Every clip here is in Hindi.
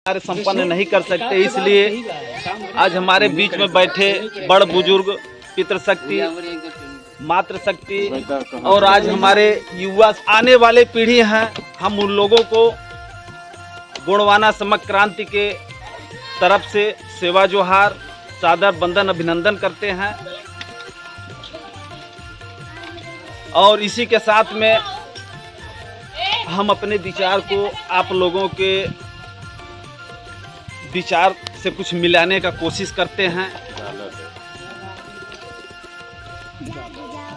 कार्य संपन्न नहीं कर सकते, इसलिए आज हमारे बीच में बैठे बड़ बुजुर्ग, पितृशक्ति, मातृशक्ति और आज हमारे युवा आने वाले पीढ़ी हैं, हम उन लोगों को गोंडवाना समग्र क्रांति के तरफ से सेवा जोहार, सादर बंदन, अभिनंदन करते हैं। और इसी के साथ में हम अपने विचार को आप लोगों के विचार से कुछ मिलाने का कोशिश करते हैं।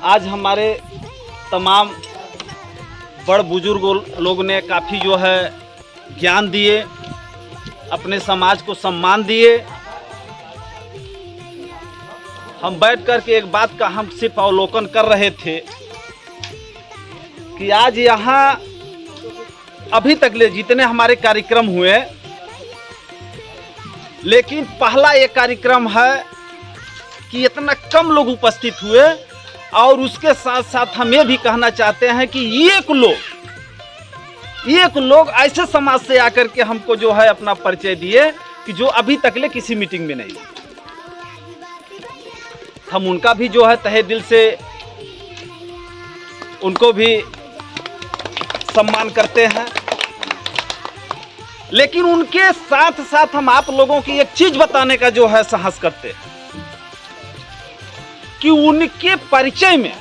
आज हमारे तमाम बड़ बुजुर्ग लोग ने काफ़ी जो है ज्ञान दिए, अपने समाज को सम्मान दिए। हम बैठ कर के एक बात का हम सिर्फ अवलोकन कर रहे थे कि आज यहाँ अभी तक ले जितने हमारे कार्यक्रम हुए, लेकिन पहला एक कार्यक्रम है कि इतना कम लोग उपस्थित हुए। और उसके साथ साथ हम ये भी कहना चाहते हैं कि एक लोग ऐसे समाज से आकर के हमको जो है अपना परिचय दिए कि जो अभी तक ले किसी मीटिंग में नहीं। हम उनका भी जो है तहे दिल से उनको भी सम्मान करते हैं, लेकिन उनके साथ साथ हम आप लोगों की एक चीज बताने का जो है साहस करते हैं कि उनके परिचय में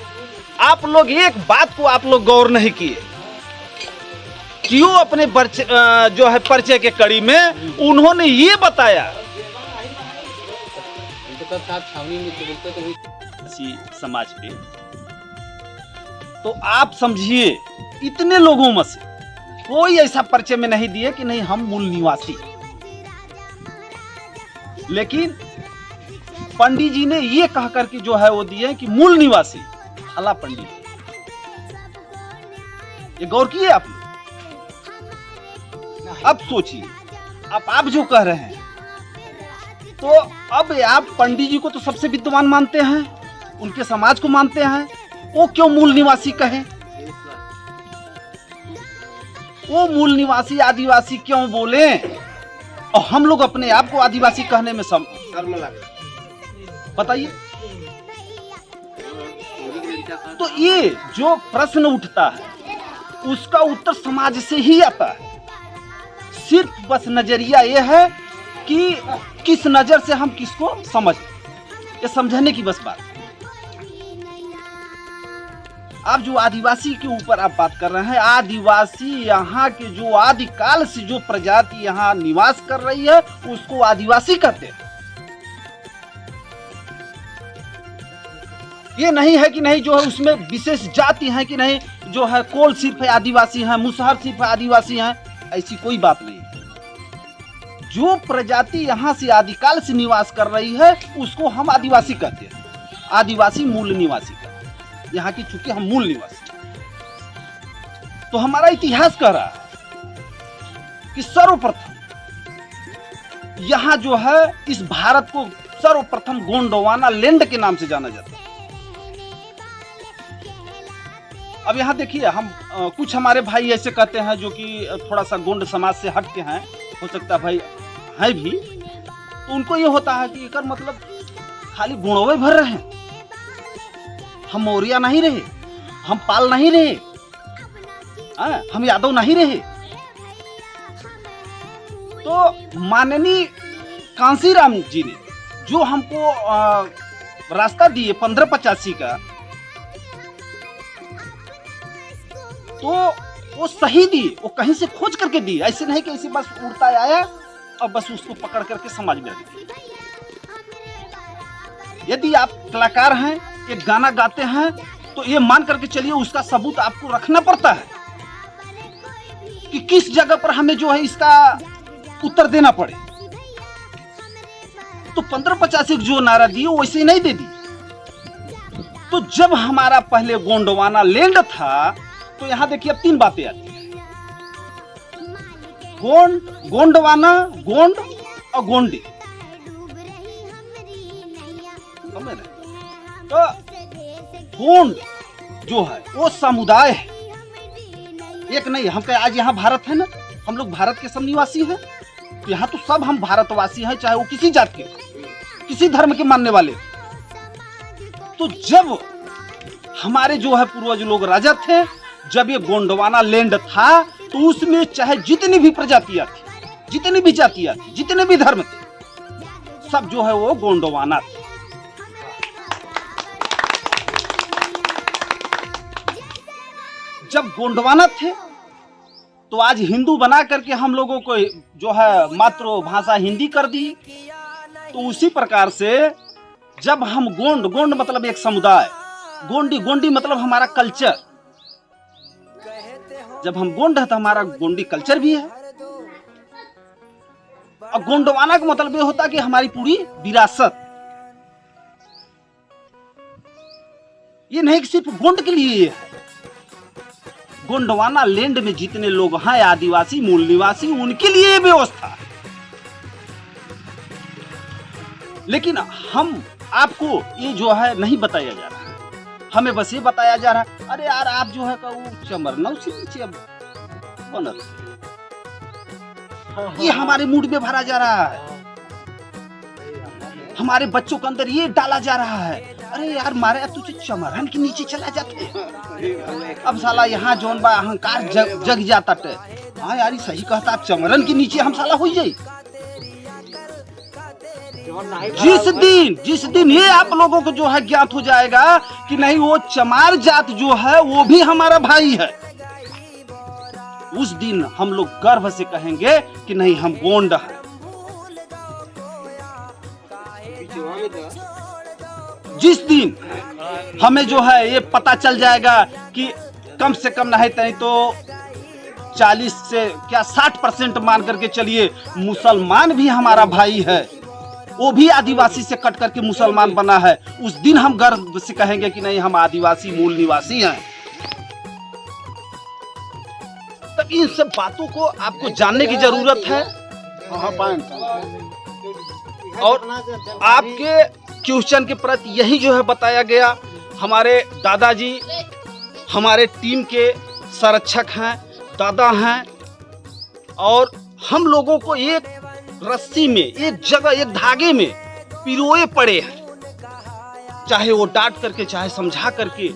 आप लोग एक बात को आप लोग गौर नहीं किए कि वो अपने जो है परिचय के कड़ी में उन्होंने ये बताया समाज पे। तो आप समझिए इतने लोगों में से कोई ऐसा परिचय में नहीं दिए कि नहीं हम मूल निवासी। लेकिन पंडित जी ने ये कह करके जो है वो दिए कि मूल निवासी अला पंडित। ये गौर किए आप लोग? अब सोचिए, आप जो कह रहे हैं तो अब आप पंडित जी को तो सबसे विद्वान मानते हैं, उनके समाज को मानते हैं, वो क्यों मूल निवासी कहें? वो मूल निवासी आदिवासी क्यों बोले और हम लोग अपने आप को आदिवासी कहने में शर्म लगे? बताइए। तो ये जो प्रश्न उठता है उसका उत्तर समाज से ही आता है। सिर्फ बस नजरिया ये है कि किस नजर से हम किसको समझ, ये समझने की बस बात। आप जो आदिवासी के ऊपर आप बात कर रहे हैं, आदिवासी यहाँ के जो आदिकाल से जो प्रजाति यहाँ निवास कर रही है उसको आदिवासी कहते हैं। ये नहीं है कि नहीं जो है उसमें विशेष जाति है कि नहीं जो है कोल सिर्फ है आदिवासी है, मुसहर सिर्फ आदिवासी है, ऐसी कोई बात नहीं। जो प्रजाति यहाँ से आदिकाल से निवास कर रही है उसको हम आदिवासी कहते हैं। आदिवासी मूल निवासी कहते हैं यहाँ की, चूंकि हम मूल निवासी। तो हमारा इतिहास कह रहा है कि सर्वप्रथम यहाँ जो है इस भारत को सर्वप्रथम गोंडवाना लैंड के नाम से जाना जाता है। अब यहाँ देखिए, हम कुछ हमारे भाई ऐसे कहते हैं जो कि थोड़ा सा गोंड समाज से हट के हैं, हो सकता है भाई है भी, तो उनको ये होता है कि एकर मतलब खाली गुणवे भर रहे हैं, हम मौर्य नहीं रहे, हम पाल नहीं रहे, हम यादव नहीं रहे। तो माननीय कांसीराम जी ने जो हमको रास्ता दिए 1585 का, तो वो सही दिए, वो कहीं से खोज करके दिए। ऐसे नहीं कि ऐसे बस उड़ता आया और बस उसको पकड़ करके समाज में रख दिया। यदि आप कलाकार हैं, एक गाना गाते हैं, तो ये मान करके चलिए उसका सबूत आपको रखना पड़ता है कि किस जगह पर हमें जो है इसका उत्तर देना पड़े। तो 1585 जो नारा दिए वैसे ही नहीं दे दी। तो जब हमारा पहले गोंडवाना लैंड था तो यहाँ देखिए अब 3 बातें आती हैं, गोंडवाना, गोंड और गोंडी। तो गोंड जो है वो समुदाय है, एक नहीं। हम आज यहाँ भारत है ना, हम लोग भारत के सब निवासी हैं, यहाँ तो सब हम भारतवासी हैं, चाहे वो किसी जात के, किसी धर्म के मानने वाले। तो जब हमारे जो है पूर्वज लोग राजा थे, जब ये गोंडवाना लैंड था, तो उसमें चाहे जितनी भी प्रजातियां थी, जितनी भी जातियां थी, जितने भी धर्म थे, सब जो है वो गोंडवाना थे। जब गोंडवाना थे तो आज हिंदू बना करके हम लोगों को जो है मातृभाषा हिंदी कर दी। तो उसी प्रकार से जब हम गोंड मतलब एक समुदाय, गोंडी मतलब हमारा कल्चर, जब हम गोंड है तो हमारा गोंडी कल्चर भी है। और गोंडवाना का मतलब ये होता है कि हमारी पूरी विरासत, ये नहीं कि सिर्फ गोंड के लिए ये है। गोंडवाना लैंड में जितने लोग हैं आदिवासी मूल निवासी, उनके लिए ये व्यवस्था है। लेकिन हम आपको ये जो है नहीं बताया जा रहा है, हमें बस ये बताया जा रहा है, अरे यार आप जो है चमरनौ से नीचे अब बनत, ये हमारे मूड में भरा जा रहा है, हमारे बच्चों के अंदर ये डाला जा रहा है, अरे यार मारे तुझे चमरन के नीचे चला जाते। अब साला यहाँ जोन बा अहंकार जग जाता टे। हाँ यार सही कहता, आप चमरन के नीचे हम साला हो जाए। जिस दिन ये आप लोगों को जो है ज्ञात हो जाएगा कि नहीं वो चमार जात जो है वो भी हमारा भाई है, उस दिन हम लोग गर्व से कहेंगे कि नहीं हम गोंड हैं। जिस दिन हमें जो है ये पता चल जाएगा कि कम से कम नहीं तो 40 से क्या 60% मान करके चलिए मुसलमान भी हमारा भाई है, वो भी आदिवासी से कट करके मुसलमान बना है, उस दिन हम गर्व से कहेंगे कि नहीं हम आदिवासी मूल निवासी हैं। तब इन सब बातों को आपको जानने की जरूरत है। और आपके क्वेश्चन के प्रति यही जो है बताया गया। हमारे दादाजी हमारे टीम के संरक्षक हैं, दादा हैं, और हम लोगों को एक रस्सी में, एक जगह, एक धागे में पिरोए पड़े हैं, चाहे वो डांट करके चाहे समझा करके।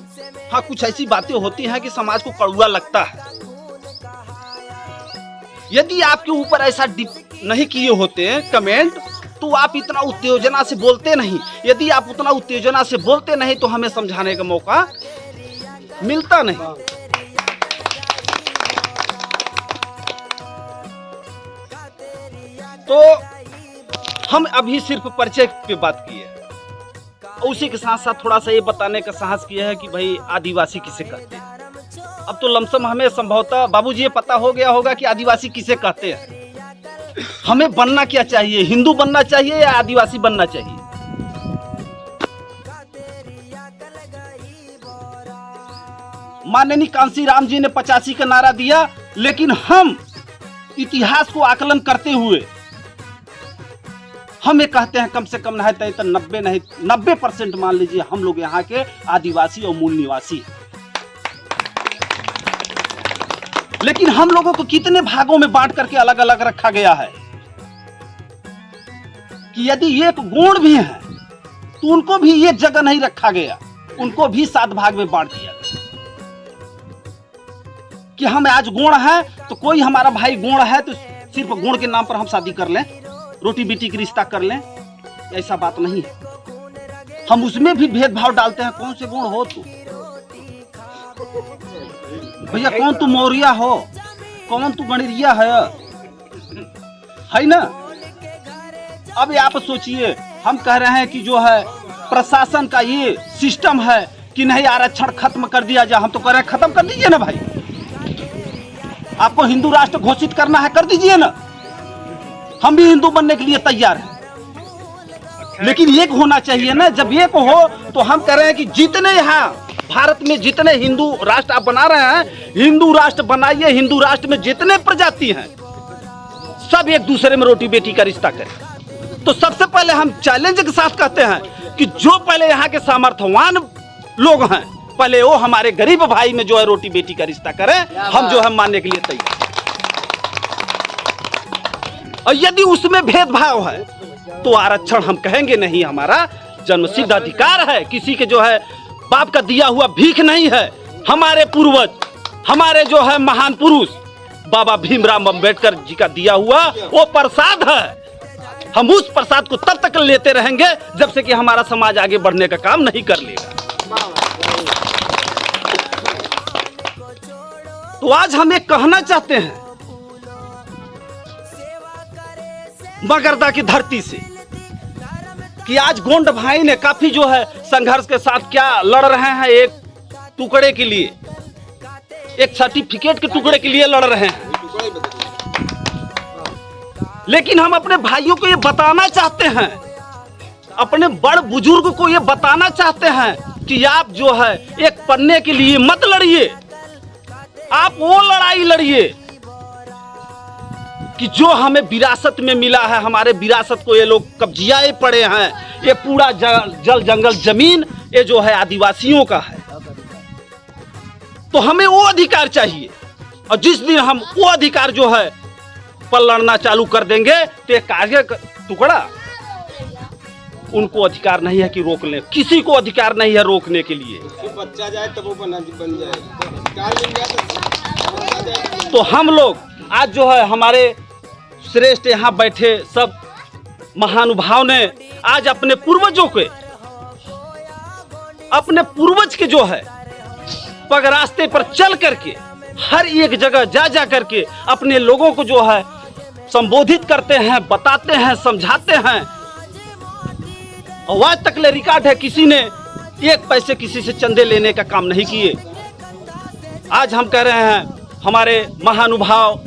हाँ कुछ ऐसी बातें होती हैं कि समाज को कड़वा लगता है। यदि आपके ऊपर ऐसा नहीं किए होते हैं कमेंट, तो आप इतना उत्तेजना से बोलते नहीं। यदि आप उतना उत्तेजना से बोलते नहीं तो हमें समझाने का मौका मिलता नहीं। तो हम अभी सिर्फ परिचय पे बात की है, उसी के साथ साथ थोड़ा सा ये बताने का साहस किया है कि भाई आदिवासी किसे कहते हैं। अब तो लमसम हमें संभवतः बाबूजी ये पता हो गया होगा कि आदिवासी किसे कहते हैं। हमें बनना क्या चाहिए, हिंदू बनना चाहिए या आदिवासी बनना चाहिए? माननीय कांसी राम जी ने 85 का नारा दिया, लेकिन हम इतिहास को आकलन करते हुए हम ये कहते हैं कम से कम नहीं तो 90% मान लीजिए हम लोग यहाँ के आदिवासी और मूल निवासी हैं। लेकिन हम लोगों को कितने भागों में बांट करके अलग अलग रखा गया है कि यदि एक गोंड भी है तो उनको भी ये जगह नहीं रखा गया, उनको भी 7 भाग में बांट दिया गया कि हम आज गोंड है तो कोई हमारा भाई गोंड है तो सिर्फ गोंड के नाम पर हम शादी कर लें, रोटी बेटी की रिश्ता कर लें, ऐसा बात नहीं है। हम उसमें भी भेदभाव डालते हैं। कौन से गोंड हो तू भैया, कौन तू मौर्या हो, कौन तू गणिरिया है ना। अब आप सोचिए, हम कह रहे हैं कि जो है प्रशासन का ये सिस्टम है कि नहीं आरक्षण खत्म कर दिया जाए, हम तो कह रहे हैं खत्म कर दीजिए ना भाई। आपको हिंदू राष्ट्र घोषित करना है, कर दीजिए ना, हम भी हिंदू बनने के लिए तैयार हैं। लेकिन एक होना चाहिए ना, जब एक हो तो हम कह रहे हैं कि जितने यहाँ भारत में जितने हिंदू राष्ट्र आप बना रहे हैं, हिंदू राष्ट्र बनाइए। हिंदू राष्ट्र में जितने प्रजाति हैं सब एक दूसरे में रोटी बेटी का रिश्ता करें। तो सबसे पहले हम चैलेंज के साथ कहते हैं कि जो पहले यहाँ के सामर्थ्यवान लोग हैं, पहले वो हमारे गरीब भाई में जो है रोटी बेटी का रिश्ता करें, हम जो है मानने के लिए तैयार। और यदि उसमें भेदभाव है तो आरक्षण हम कहेंगे नहीं, हमारा जन्मसिद्ध अधिकार है। किसी के जो है बाप का दिया हुआ भीख नहीं है। हमारे पूर्वज, हमारे जो है महान पुरुष बाबा भीमराव अंबेडकर जी का दिया हुआ वो प्रसाद है। हम उस प्रसाद को तब तक लेते रहेंगे जब से कि हमारा समाज आगे बढ़ने का काम नहीं कर लेगा। तो आज हम एक कहना चाहते हैं मगरदा की धरती से कि आज गोंड भाई ने काफी जो है संघर्ष के साथ क्या लड़ रहे हैं, एक टुकड़े के लिए, एक सर्टिफिकेट के टुकड़े के लिए लड़ रहे हैं। लेकिन हम अपने भाइयों को ये बताना चाहते हैं, अपने बड़ बुजुर्ग को ये बताना चाहते हैं कि आप जो है एक पन्ने के लिए मत लड़िए, आप वो लड़ाई लड़िए कि जो हमें विरासत में मिला है। हमारे विरासत को ये लोग कब्जियाए पड़े हैं। ये पूरा जल जंगल जमीन ये जो है आदिवासियों का है, तो हमें वो अधिकार चाहिए। और जिस दिन हम वो अधिकार जो है पर लड़ना चालू कर देंगे तो एक कार्य टुकड़ा, उनको अधिकार नहीं है कि रोक लें, किसी को अधिकार नहीं है रोकने के लिए। बच्चा जाए तब वो बन जाए। तो हम लोग आज जो है हमारे श्रेष्ठ यहाँ बैठे सब महानुभाव ने आज अपने पूर्वजों के, अपने पूर्वज के जो है पग रास्ते पर चल करके हर एक जगह जा जा करके अपने लोगों को जो है संबोधित करते हैं, बताते हैं, समझाते हैं। और आज तक ले रिकॉर्ड है, किसी ने एक पैसे किसी से चंदे लेने का काम नहीं किए। आज हम कह रहे हैं हमारे महानुभाव,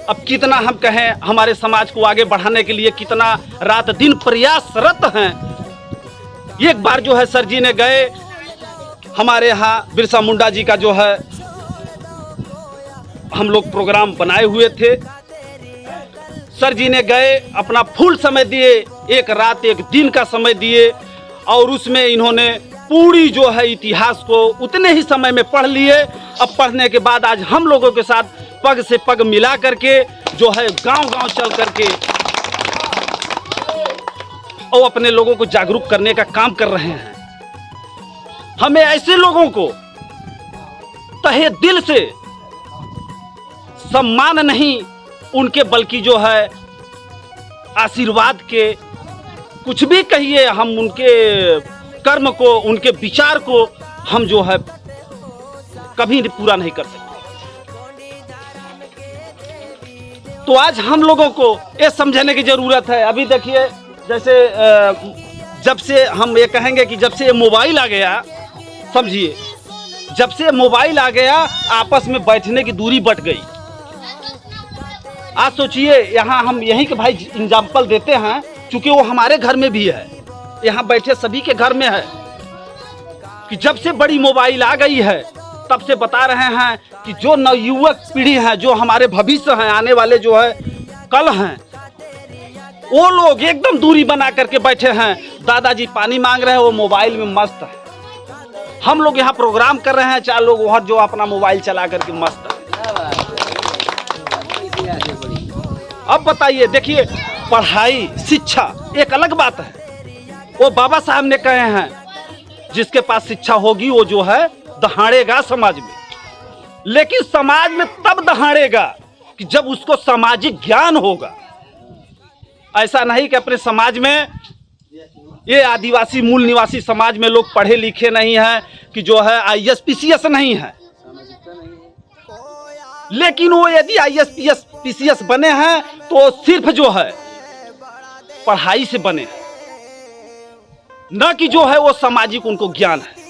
अब कितना हम कहें, हमारे समाज को आगे बढ़ाने के लिए कितना रात दिन प्रयासरत हैं। एक बार जो है सर जी ने गए, हमारे यहाँ बिरसा मुंडा जी का जो है हम लोग प्रोग्राम बनाए हुए थे। सर जी ने गए, अपना फुल समय दिए, एक रात एक दिन का समय दिए, और उसमें इन्होंने पूरी जो है इतिहास को उतने ही समय में पढ़ लिए। अब पढ़ने के बाद आज हम लोगों के साथ पग से पग मिला करके जो है गांव-गांव चल करके और अपने लोगों को जागरूक करने का काम कर रहे हैं। हमें ऐसे लोगों को तहे दिल से सम्मान नहीं उनके, बल्कि जो है आशीर्वाद के, कुछ भी कहिए, हम उनके कर्म को, उनके विचार को हम जो है कभी पूरा नहीं कर सकते। तो आज हम लोगों को ये समझने की जरूरत है। अभी देखिए, जैसे जब से हम ये कहेंगे कि जब से ये मोबाइल आ गया, समझिए जब से मोबाइल आ गया आपस में बैठने की दूरी बढ़ गई। आज सोचिए, यहाँ हम यहीं के भाई एग्जाम्पल देते हैं, चूंकि वो हमारे घर में भी है, यहाँ बैठे सभी के घर में है, कि जब से बड़ी मोबाइल आ गई है तब से बता रहे हैं कि जो नवयुवक पीढ़ी है, जो हमारे भविष्य हैं, आने वाले जो है कल हैं, वो लोग एकदम दूरी बना करके बैठे हैं। दादाजी पानी मांग रहे हैं, वो मोबाइल में मस्त है। हम लोग यहाँ प्रोग्राम कर रहे हैं, 4 लोग वहाँ जो अपना मोबाइल चला करके मस्त है। अब बताइए, देखिए पढ़ाई शिक्षा एक अलग बात है। वो बाबा साहब ने कहे हैं जिसके पास शिक्षा होगी वो जो है दहाड़ेगा समाज में, लेकिन समाज में तब दहाड़ेगा कि जब उसको सामाजिक ज्ञान होगा। ऐसा नहीं कि अपने समाज में, ये आदिवासी मूल निवासी समाज में लोग पढ़े लिखे नहीं हैं, कि जो है IAS PCS नहीं है, लेकिन वो यदि IAS PCS बने हैं तो सिर्फ जो है पढ़ाई से बने, न कि जो है वो सामाजिक उनको ज्ञान है।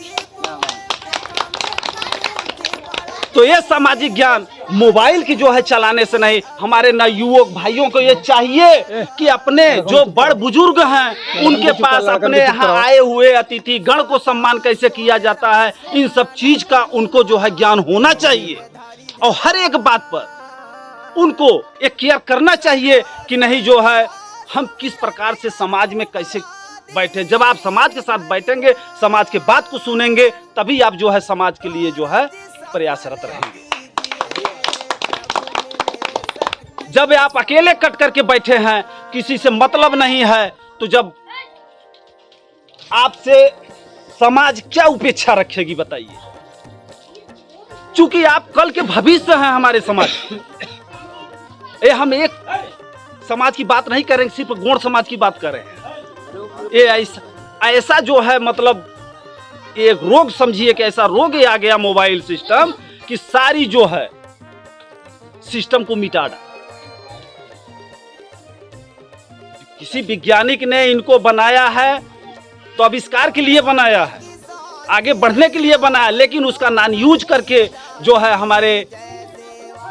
तो ये सामाजिक ज्ञान मोबाइल की जो है चलाने से नहीं। हमारे नवयुवक भाइयों को ये चाहिए कि अपने जो बड़ बुजुर्ग हैं उनके पास अपने यहाँ आए हुए अतिथि गण को सम्मान कैसे किया जाता है, इन सब चीज का उनको जो है ज्ञान होना चाहिए। और हर एक बात पर उनको एक केयर करना चाहिए कि नहीं जो है हम किस प्रकार से समाज में कैसे बैठे। जब आप समाज के साथ बैठेंगे, समाज के बात को सुनेंगे, तभी आप जो है समाज के लिए जो है प्रयासरत रहेंगे। जब आप अकेले कट करके बैठे हैं, किसी से मतलब नहीं है, तो जब आपसे समाज क्या उपेक्षा रखेगी बताइए? चूंकि आप कल के भविष्य हैं हमारे समाज के। हम एक समाज की बात नहीं करेंगे, सिर्फ गौड़ समाज की बात कर रहे हैं। ये ऐसा जो है, मतलब एक रोग समझिए कि ऐसा रोग आ गया मोबाइल सिस्टम कि सारी जो है सिस्टम को मिटा डाला। किसी वैज्ञानिक ने इनको बनाया है तो आविष्कार के लिए बनाया है, आगे बढ़ने के लिए बनाया, लेकिन उसका नॉन यूज करके जो है हमारे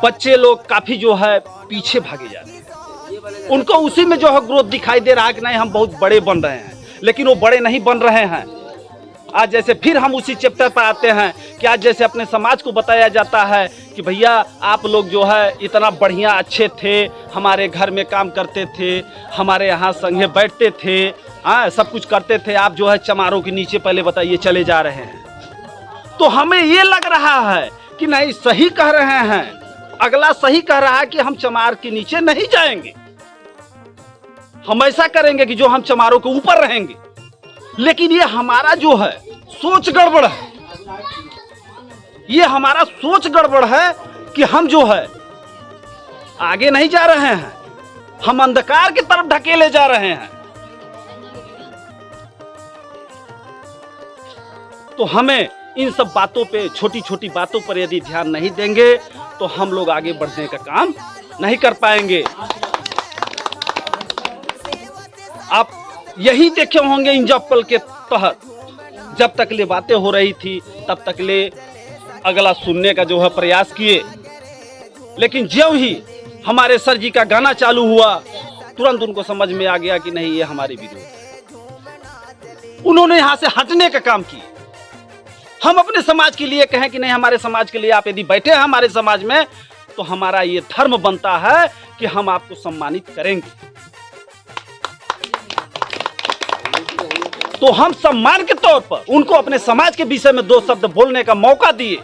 बच्चे लोग काफी जो है पीछे भागे जा रहे हैं। उनको उसी में जो है ग्रोथ दिखाई दे रहा है कि नहीं हम बहुत बड़े बन रहे हैं, लेकिन वो बड़े नहीं बन रहे हैं। आज जैसे फिर हम उसी चैप्टर पर आते हैं कि आज जैसे अपने समाज को बताया जाता है कि भैया आप लोग जो है इतना बढ़िया अच्छे थे, हमारे घर में काम करते थे, हमारे यहाँ संगे बैठते थे, सब कुछ करते थे, आप जो है चमारों के नीचे पहले बताइए चले जा रहे हैं। तो हमें ये लग रहा है कि नहीं सही कह रहे हैं, अगला सही कह रहा है कि हम चमार के नीचे नहीं जाएंगे, हम ऐसा करेंगे कि जो हम चमारों के ऊपर रहेंगे। लेकिन ये हमारा जो है सोच गड़बड़ है, ये हमारा सोच गड़बड़ है कि हम जो है आगे नहीं जा रहे हैं, हम अंधकार की तरफ ढकेले जा रहे हैं। तो हमें इन सब बातों पे, छोटी छोटी बातों पर यदि ध्यान नहीं देंगे तो हम लोग आगे बढ़ने का काम नहीं कर पाएंगे। आप यही देखे होंगे इंजप्पल के तहत, जब तक ले बातें हो रही थी तब तक ले अगला सुनने का जो है प्रयास किए, लेकिन ज्यों ही हमारे सर जी का गाना चालू हुआ तुरंत उनको समझ में आ गया कि नहीं ये हमारे विरोध है। उन्होंने यहां से हटने का काम किया। हम अपने समाज के लिए कहें कि नहीं हमारे समाज के लिए आप यदि बैठे हैं हमारे समाज में, तो हमारा ये धर्म बनता है कि हम आपको सम्मानित करेंगे। तो हम सम्मान के तौर पर उनको अपने समाज के विषय में 2 शब्द बोलने का मौका दिए,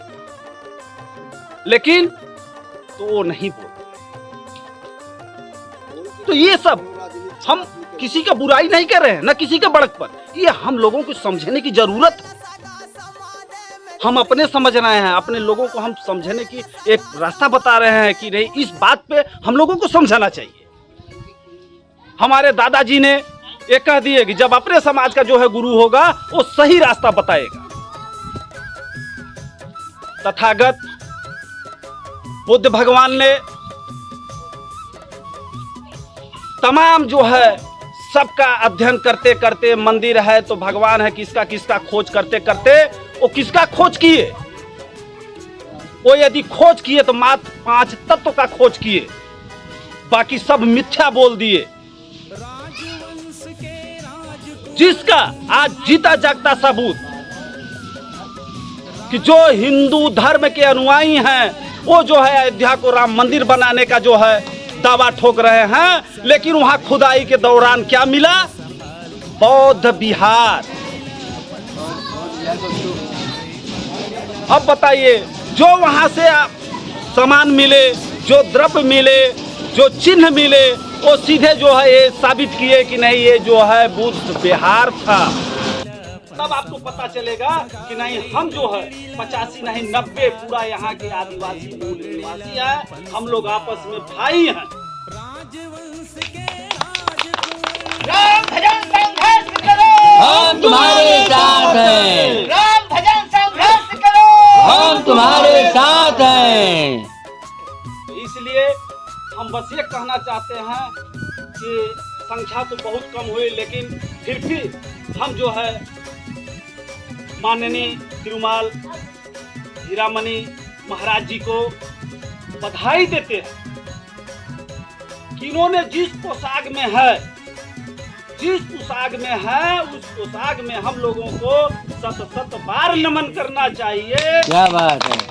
लेकिन तो वो नहीं बोले। तो ये सब हम किसी का बुराई नहीं कर रहे हैं, न किसी का बड़कपन, ये हम लोगों को समझने की जरूरत है। हम अपने समझ रहे हैं, अपने लोगों को हम समझने की एक रास्ता बता रहे हैं कि नहीं इस बात पे हम लोगों को समझाना चाहिए। हमारे दादाजी ने ये कह दिए कि जब अपने समाज का जो है गुरु होगा वो सही रास्ता बताएगा। तथागत बुद्ध भगवान ने तमाम जो है सबका अध्ययन करते करते, मंदिर है तो भगवान है किसका किसका खोज करते करते वो किसका खोज किए? वो यदि खोज किए तो मात्र 5 तत्व का खोज किए, बाकी सब मिथ्या बोल दिए, जिसका आज जीता जागता सबूत कि जो हिंदू धर्म के अनुयायी हैं वो जो है अयोध्या को राम मंदिर बनाने का जो है दावा ठोक रहे हैं, लेकिन वहां खुदाई के दौरान क्या मिला? बौद्ध विहार। अब बताइए, जो वहां से सामान मिले, जो द्रव्य मिले, जो चिन्ह मिले, वो सीधे जो है ये साबित किए कि नहीं ये जो है बुद्ध विहार था। तब आपको पता चलेगा कि नहीं हम जो है 85 नहीं 90 पूरा यहाँ के आदिवासी मूल निवासी है, हम लोग आपस में भाई हैं। राम भजन संघर्ष करो, हम तुम्हारे साथ हैं। राम भजन संघर्ष करो, हम तुम्हारे साथ हैं। इसलिए हम बस ये कहना चाहते हैं कि संख्या तो बहुत कम हुई, लेकिन फिर भी हम जो है माननीय तिरुमाल हीरामणि महाराज जी को बधाई देते हैं कि इन्होंने जिस पोशाक में है, उस पोशाक में हम लोगों को 7 बार नमन करना चाहिए। क्या बात है।